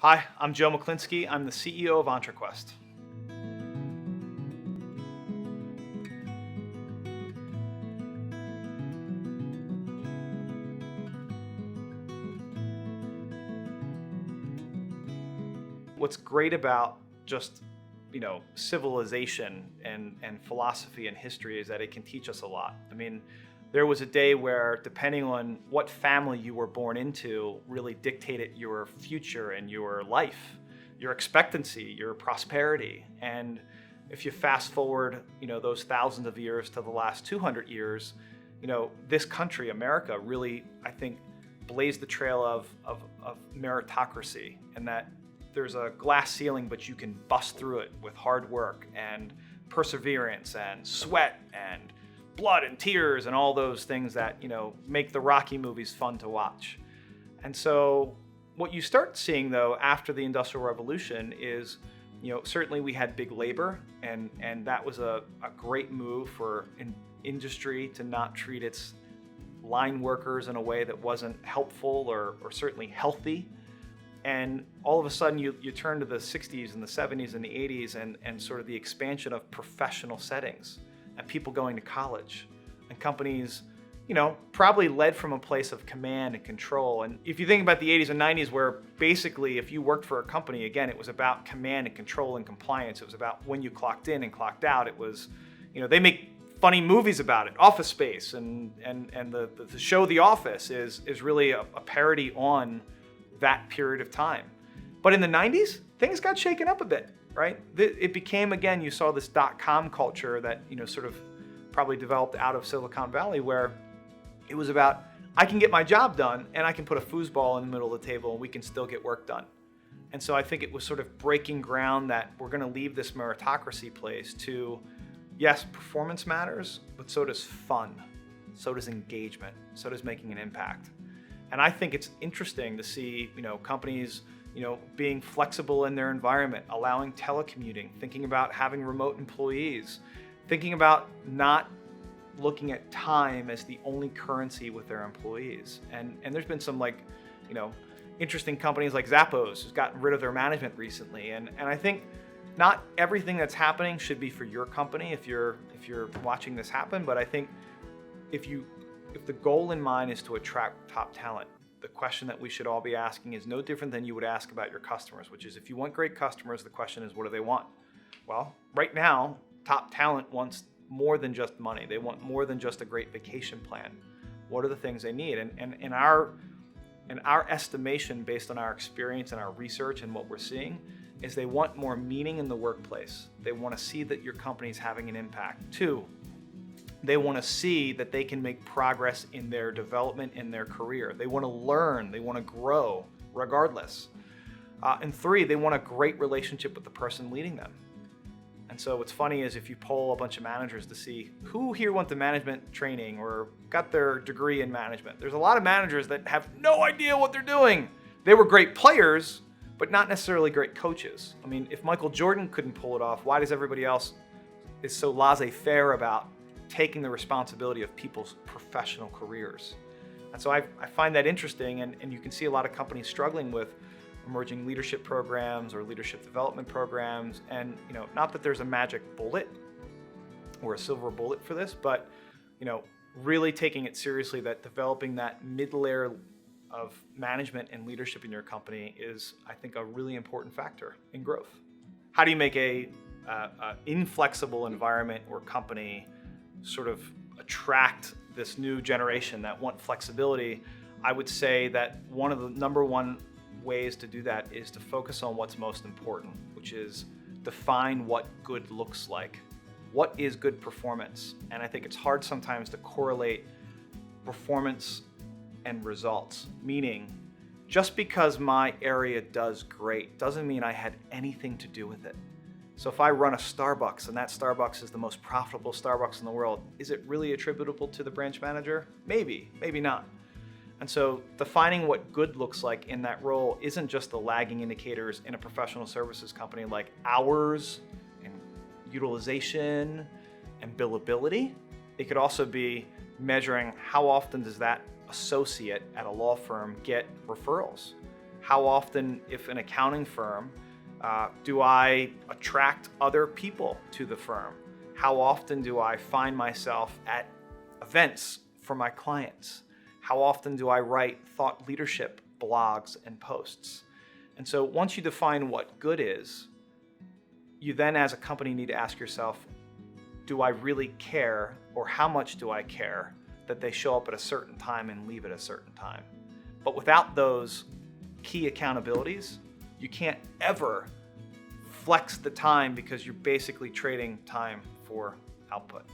Hi, I'm Joe Mechlinski. I'm the CEO of entreQuest. What's great about just, civilization and philosophy and history is that it can teach us a lot. I mean, there was a day where depending on what family you were born into really dictated your future and your life, your expectancy, your prosperity. And if you fast forward, those thousands of years to the last 200 years, this country, America, really, I think, blazed the trail of meritocracy, and that there's a glass ceiling, but you can bust through it with hard work and perseverance and sweat and blood and tears and all those things that, make the Rocky movies fun to watch. And so what you start seeing, though, after the Industrial Revolution is, certainly we had big labor, and that was a great move for industry to not treat its line workers in a way that wasn't helpful or certainly healthy. And all of a sudden you turn to the 60s and the 70s and the 80s and sort of the expansion of professional settings and people going to college and companies, probably led from a place of command and control. And if you think about the 80s and 90s, where basically if you worked for a company, again, it was about command and control and compliance. It was about when you clocked in and clocked out. It was, they make funny movies about it. Office Space and the show The Office is really a parody on that period of time. But in the 90s, things got shaken up a bit, right? It became, again, you saw this .com culture that, sort of probably developed out of Silicon Valley, where it was about, I can get my job done and I can put a foosball in the middle of the table and we can still get work done. And so I think it was sort of breaking ground that we're going to leave this meritocracy place to, yes, performance matters, but so does fun, so does engagement, so does making an impact. And I think it's interesting to see, companies, being flexible in their environment, allowing telecommuting, thinking about having remote employees, thinking about not looking at time as the only currency with their employees. And there's been some interesting companies like Zappos who's gotten rid of their management recently. And I think not everything that's happening should be for your company if you're watching this happen, but I think if the goal in mind is to attract top talent, the question that we should all be asking is no different than you would ask about your customers, which is, if you want great customers, the question is, what do they want? Well, right now, top talent wants more than just money. They want more than just a great vacation plan. What are the things they need? And in our estimation, based on our experience and our research and what we're seeing, is they want more meaning in the workplace. They want to see that your company is having an impact. 2, they want to see that they can make progress in their development in their career. They want to learn, they want to grow regardless. And 3, they want a great relationship with the person leading them. And so what's funny is if you poll a bunch of managers to see who here went to management training or got their degree in management, there's a lot of managers that have no idea what they're doing. They were great players, but not necessarily great coaches. I mean, if Michael Jordan couldn't pull it off, why does everybody else is so laissez-faire about taking the responsibility of people's professional careers? And so I find that interesting, and you can see a lot of companies struggling with emerging leadership programs or leadership development programs. And not that there's a magic bullet or a silver bullet for this, but really taking it seriously, that developing that mid-layer of management and leadership in your company is, I think, a really important factor in growth. How do you make a inflexible environment or company sort of attract this new generation that want flexibility? I would say that one of the number one ways to do that is to focus on what's most important, which is define what good looks like. What is good performance? And I think it's hard sometimes to correlate performance and results, meaning just because my area does great doesn't mean I had anything to do with it. So if I run a Starbucks and that Starbucks is the most profitable Starbucks in the world, is it really attributable to the branch manager? Maybe, maybe not. And so defining what good looks like in that role isn't just the lagging indicators in a professional services company like hours and utilization and billability. It could also be measuring how often does that associate at a law firm get referrals? How often, if an accounting firm, do I attract other people to the firm? How often do I find myself at events for my clients? How often do I write thought leadership blogs and posts? And so once you define what good is, you then as a company need to ask yourself, do I really care, or how much do I care that they show up at a certain time and leave at a certain time? But without those key accountabilities, you can't ever flex the time because you're basically trading time for output.